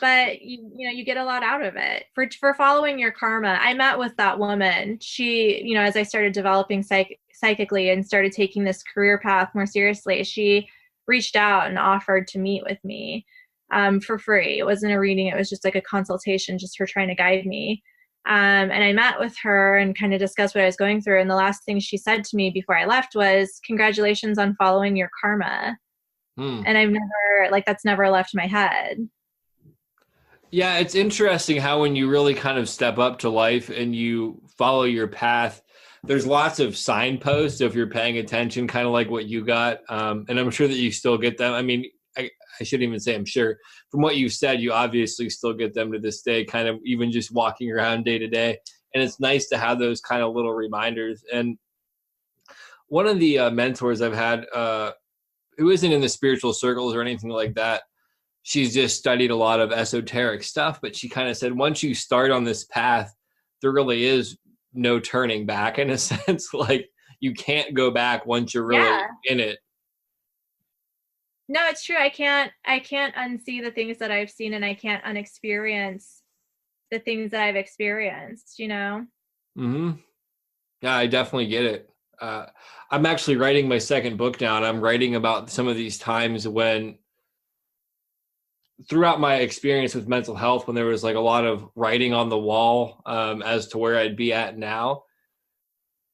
but you get a lot out of it for following your karma. I met with that woman. She, as I started developing psychically and started taking this career path more seriously, she reached out and offered to meet with me for free. It wasn't a reading. It was just like a consultation, just her trying to guide me. And I met with her and kind of discussed what I was going through. And the last thing she said to me before I left was, "Congratulations on following your karma." And I've never, that's never left my head. Yeah, it's interesting how when you really kind of step up to life and you follow your path, there's lots of signposts if you're paying attention, kind of like what you got. And I'm sure that you still get them. I mean, I shouldn't even say I'm sure. From what you've said, you obviously still get them to this day, kind of even just walking around day to day. And it's nice to have those kind of little reminders. And one of the mentors I've had, who isn't in the spiritual circles or anything like that, she's just studied a lot of esoteric stuff, but she kind of said, once you start on this path, there really is no turning back, in a sense. Like, you can't go back once you're really in it. No, it's true. I can't unsee the things that I've seen, and I can't unexperience the things that I've experienced, Mm-hmm. Yeah, I definitely get it. I'm actually writing my second book now, and I'm writing about some of these times when, throughout my experience with mental health, when there was like a lot of writing on the wall as to where I'd be at now.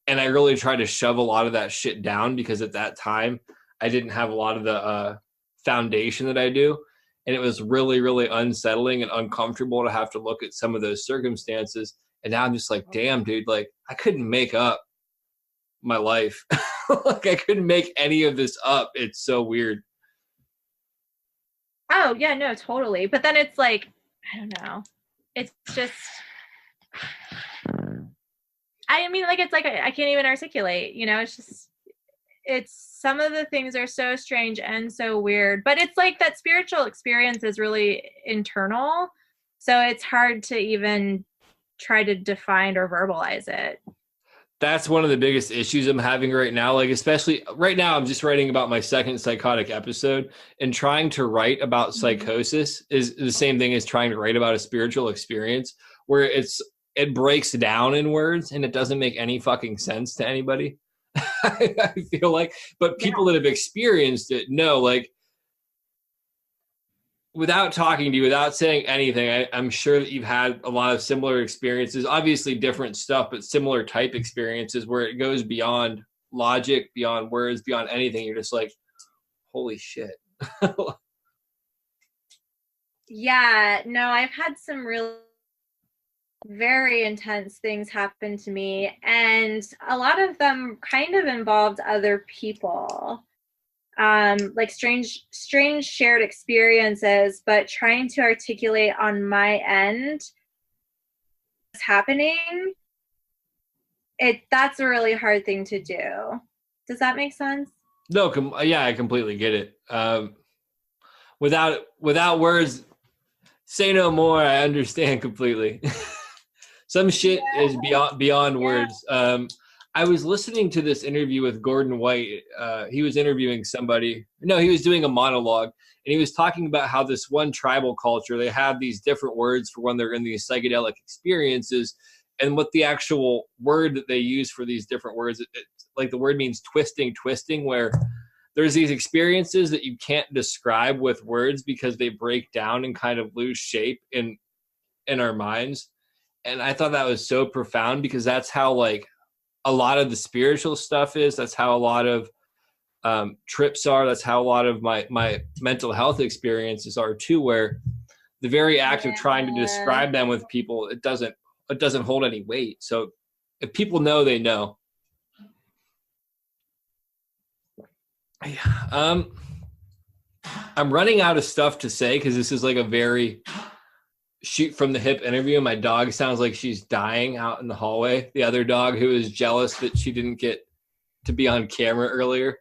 And I really tried to shove a lot of that shit down, because at that time I didn't have a lot of the foundation that I do. And it was really, really unsettling and uncomfortable to have to look at some of those circumstances. And now I'm just like, damn, dude, like I couldn't make up my life. Like I couldn't make any of this up. It's so weird. Oh, yeah, no, totally. But then it's like, I don't know. It's just, I mean, like, it's like, I can't even articulate, it's just, some of the things are so strange and so weird, but it's like that spiritual experience is really internal. So it's hard to even try to define or verbalize it. that's one of the biggest issues I'm having right now. Like, especially right now, I'm just writing about my second psychotic episode, and trying to write about psychosis is the same thing as trying to write about a spiritual experience, where it breaks down in words and it doesn't make any fucking sense to anybody. I feel like, but people that have experienced it know, like, without talking to you, without saying anything, I'm sure that you've had a lot of similar experiences, obviously different stuff, but similar type experiences where it goes beyond logic, beyond words, beyond anything. You're just like, holy shit. Yeah, no, I've had some really very intense things happen to me, and a lot of them kind of involved other people. Like strange shared experiences, but trying to articulate on my end what's happening, that's a really hard thing to do. Does that make sense? No, yeah, I completely get it. Without words, say no more. I understand completely. Some shit is beyond words. I was listening to this interview with Gordon White. He was interviewing somebody. No, he was doing a monologue, and he was talking about how this one tribal culture, they have these different words for when they're in these psychedelic experiences, and what the actual word that they use for these different words, like the word means twisting, where there's these experiences that you can't describe with words because they break down and kind of lose shape in our minds. And I thought that was so profound, because that's how, like, a lot of the spiritual stuff is. That's how a lot of trips are. That's how a lot of my mental health experiences are too, where the very act of trying to describe them with people, it doesn't hold any weight. So if people know, they know. I'm running out of stuff to say, because this is like a very shoot from the hip interview. My dog sounds like she's dying out in the hallway. The other dog, who is jealous that she didn't get to be on camera earlier.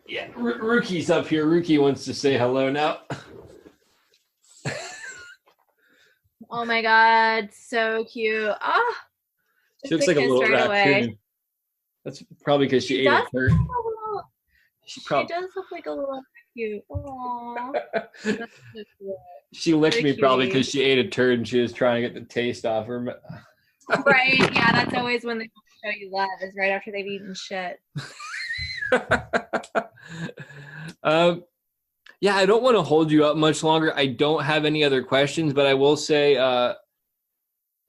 Yeah, Rookie's up here. Rookie wants to say hello now. Oh my God, so cute. Oh, she looks like a little raccoon. That's probably because she ate a turd. She does look like a little cute. Aww. She licked me probably because she ate a turd and she was trying to get the taste off her. Right. Yeah, that's always when they show you love, is right after they've eaten shit. Yeah, I don't want to hold you up much longer. I don't have any other questions, but I will say,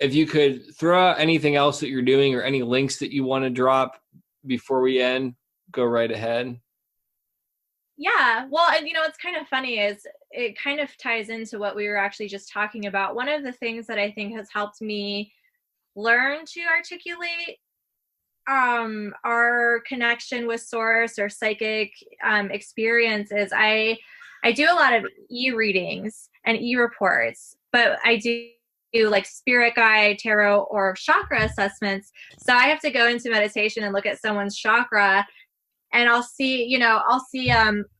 if you could throw out anything else that you're doing or any links that you want to drop before we end, go right ahead. Yeah, well, and what's kind of funny is it kind of ties into what we were actually just talking about. One of the things that I think has helped me learn to articulate our connection with source or psychic experience is I do a lot of e-readings and e-reports, but I do like spirit guide, tarot, or chakra assessments. So I have to go into meditation and look at someone's chakra, and I'll see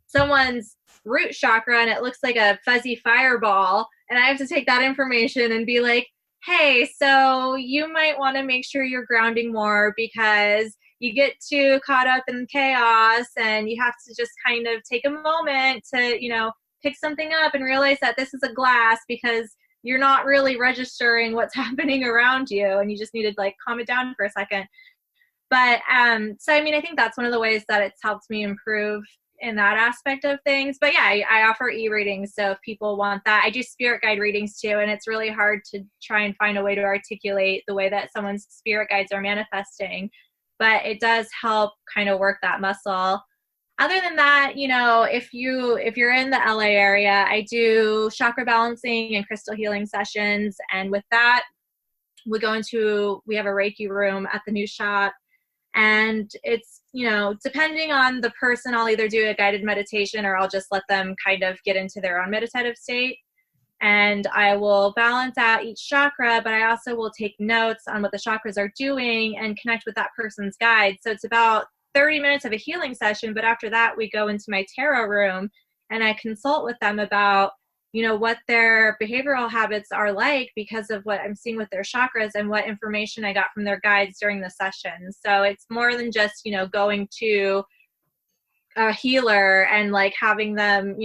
someone's root chakra, and it looks like a fuzzy fireball, and I have to take that information and be like, hey, so you might want to make sure you're grounding more, because you get too caught up in chaos, and you have to just kind of take a moment to, pick something up and realize that this is a glass, because you're not really registering what's happening around you, and you just need to like calm it down for a second. But so I mean, I think that's one of the ways that it's helped me improve in that aspect of things. But yeah, I offer e-readings, so if people want that. I do spirit guide readings too, and it's really hard to try and find a way to articulate the way that someone's spirit guides are manifesting, but it does help kind of work that muscle. Other than that, if you're in the LA area, I do chakra balancing and crystal healing sessions, and with that, we have a Reiki room at the new shop. And it's, depending on the person, I'll either do a guided meditation or I'll just let them kind of get into their own meditative state. And I will balance out each chakra, but I also will take notes on what the chakras are doing and connect with that person's guide. So it's about 30 minutes of a healing session. But after that, we go into my tarot room and I consult with them about what their behavioral habits are like because of what I'm seeing with their chakras and what information I got from their guides during the session. So it's more than just, going to a healer and like having them,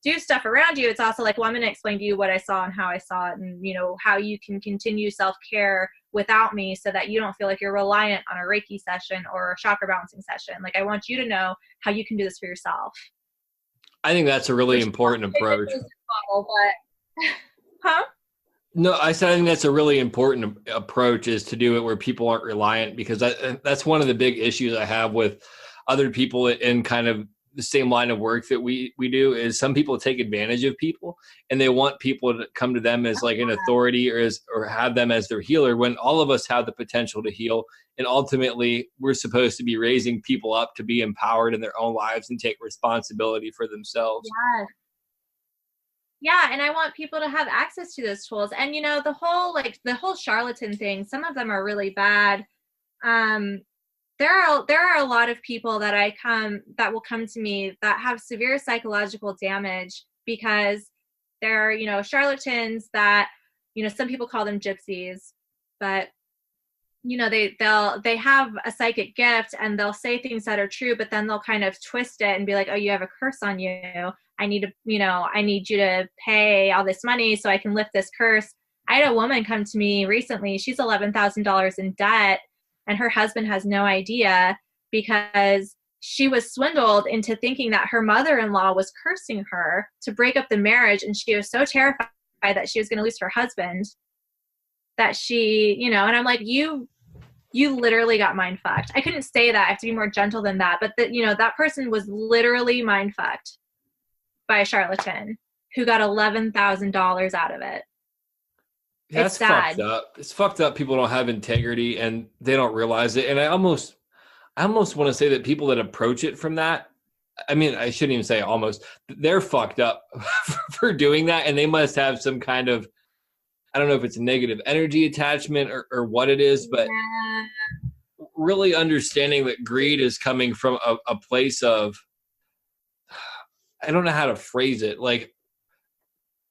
do stuff around you. It's also like, well, I'm going to explain to you what I saw and how I saw it, and, how you can continue self-care without me so that you don't feel like you're reliant on a Reiki session or a chakra balancing session. Like, I want you to know how you can do this for yourself. I think that's a really important approach. Huh? No, I said I think that's a really important approach, is to do it where people aren't reliant, because that's one of the big issues I have with other people in kind of the same line of work that we do, is some people take advantage of people and they want people to come to them as like an authority or have them as their healer, when all of us have the potential to heal. And ultimately we're supposed to be raising people up to be empowered in their own lives and take responsibility for themselves. Yes. Yeah. And I want people to have access to those tools. And, the whole charlatan thing, some of them are really bad. There are a lot of people that will come to me that have severe psychological damage because they're, charlatans that, some people call them gypsies, but, they have a psychic gift and they'll say things that are true, but then they'll kind of twist it and be like, oh, you have a curse on you. I need you to pay all this money so I can lift this curse. I had a woman come to me recently. She's $11,000 in debt. And her husband has no idea because she was swindled into thinking that her mother-in-law was cursing her to break up the marriage. And she was so terrified that she was going to lose her husband that she, and I'm like, you literally got mind fucked. I couldn't say that. I have to be more gentle than that. But that person was literally mind fucked by a charlatan who got $11,000 out of it. That's fucked up. It's fucked up. People don't have integrity and they don't realize it. And I almost want to say that people that approach it from that, I mean, I shouldn't even say almost, they're fucked up for doing that. And they must have some kind of, I don't know if it's a negative energy attachment or what it is, but really understanding that greed is coming from a place of, I don't know how to phrase it. Like,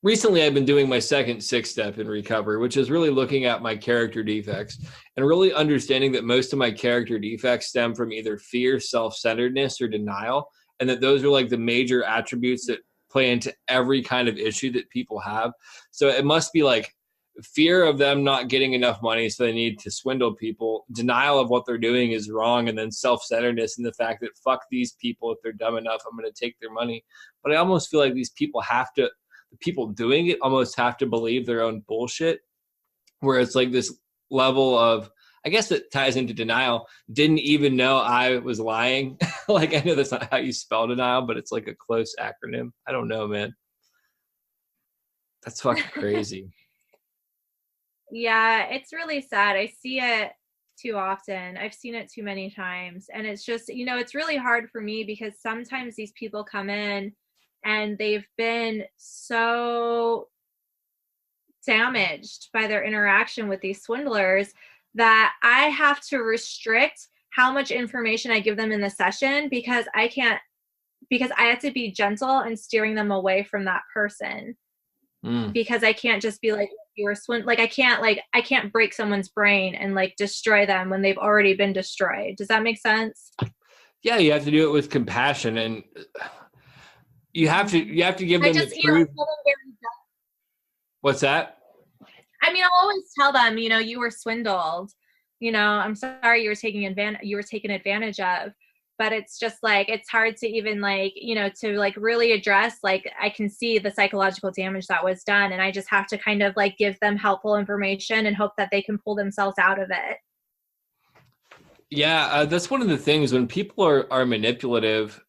recently, I've been doing my second 6-step in recovery, which is really looking at my character defects and really understanding that most of my character defects stem from either fear, self-centeredness, or denial. And that those are like the major attributes that play into every kind of issue that people have. So it must be like fear of them not getting enough money, so they need to swindle people, denial of what they're doing is wrong, and then self-centeredness and the fact that fuck these people, if they're dumb enough, I'm going to take their money. But I almost feel like these people the people doing it almost have to believe their own bullshit, where it's like this level of, I guess it ties into denial, didn't even know I was lying. Like, I know that's not how you spell denial, but it's like a close acronym. I don't know, man. That's fucking crazy. Yeah, it's really sad. I see it too often. I've seen it too many times. And it's just, it's really hard for me because sometimes these people come in and they've been so damaged by their interaction with these swindlers that I have to restrict how much information I give them in the session because I have to be gentle in steering them away from that person. Because I can't just be like, you were like I can't break someone's brain and like destroy them when they've already been destroyed. Does that make sense? Yeah, you have to do it with compassion, and you have to give them the truth. What's that? I mean, I'll always tell them, you were swindled. I'm sorry you were taken advantage of. But it's just like, it's hard to even to really address, I can see the psychological damage that was done. And I just have to kind of give them helpful information and hope that they can pull themselves out of it. Yeah, that's one of the things when people are manipulative.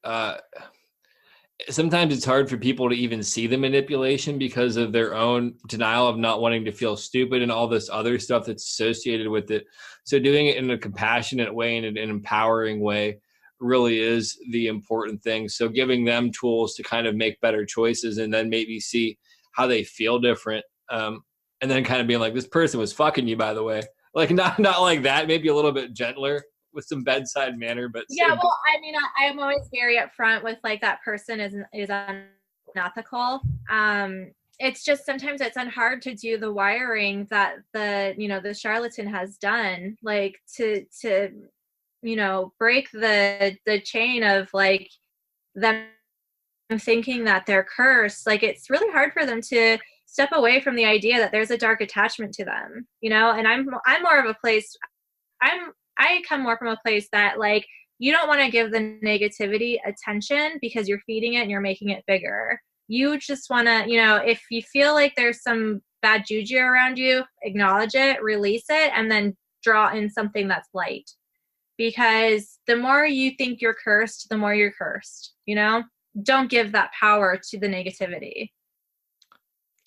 Sometimes it's hard for people to even see the manipulation because of their own denial of not wanting to feel stupid and all this other stuff that's associated with it. So doing it in a compassionate way and an empowering way really is the important thing. So giving them tools to kind of make better choices and then maybe see how they feel different. And then kind of being like, this person was fucking you, by the way. Like, not like that, maybe a little bit gentler with some bedside manner, but yeah, well, I mean, I'm always very upfront with that person is unethical. It's just sometimes it's hard to do the wiring that the charlatan has done, like to break the chain of like them thinking that they're cursed. Like it's really hard for them to step away from the idea that there's a dark attachment to them, and I'm more of a place, I come more from a place that like, you don't want to give the negativity attention because you're feeding it and you're making it bigger. You just want to, if you feel like there's some bad juju around you, acknowledge it, release it, and then draw in something that's light. Because the more you think you're cursed, the more you're cursed, Don't give that power to the negativity.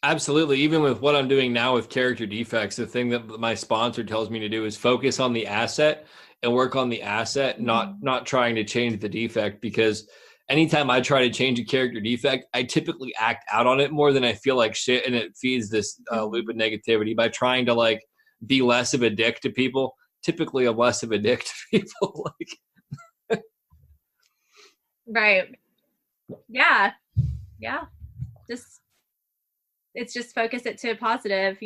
Absolutely. Even with what I'm doing now with character defects, the thing that my sponsor tells me to do is focus on the asset and work on the asset, not trying to change the defect, because anytime I try to change a character defect, I typically act out on it more than I feel like shit. And it feeds this loop of negativity by trying to like be less of a dick to people. Typically I'm less of a dick to people. Right. Yeah. It's just focus it to a positive,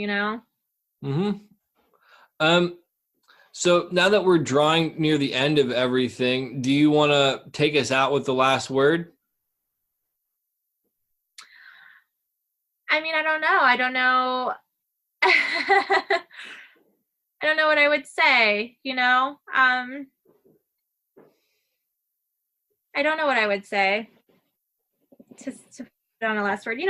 So now that we're drawing near the end of everything, do you want to take us out with the last word? I mean, I don't know. I don't know what I would say, I don't know what I would say to put on a last word,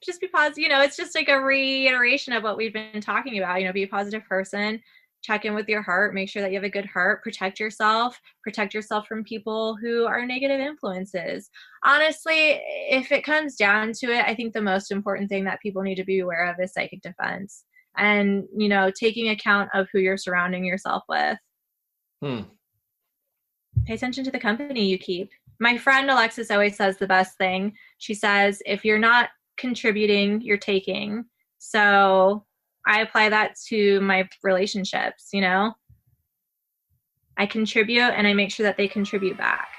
just be positive. It's just like a reiteration of what we've been talking about, be a positive person, check in with your heart, make sure that you have a good heart, protect yourself from people who are negative influences. Honestly, if it comes down to it, I think the most important thing that people need to be aware of is psychic defense and, taking account of who you're surrounding yourself with. Pay attention to the company you keep. My friend Alexis always says the best thing. She says, if you're not contributing, you're taking. So I apply that to my relationships, I contribute and I make sure that they contribute back.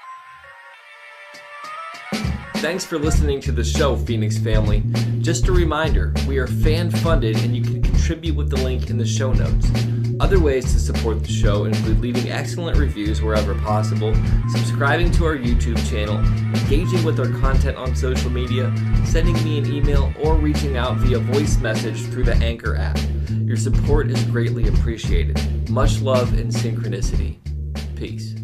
Thanks for listening to the show, Phoenix family. Just a reminder, we are fan funded and you can contribute with the link in the show notes. Other ways to support the show include leaving excellent reviews wherever possible, subscribing to our YouTube channel, engaging with our content on social media, sending me an email, or reaching out via voice message through the Anchor app. Your support is greatly appreciated. Much love and synchronicity. Peace.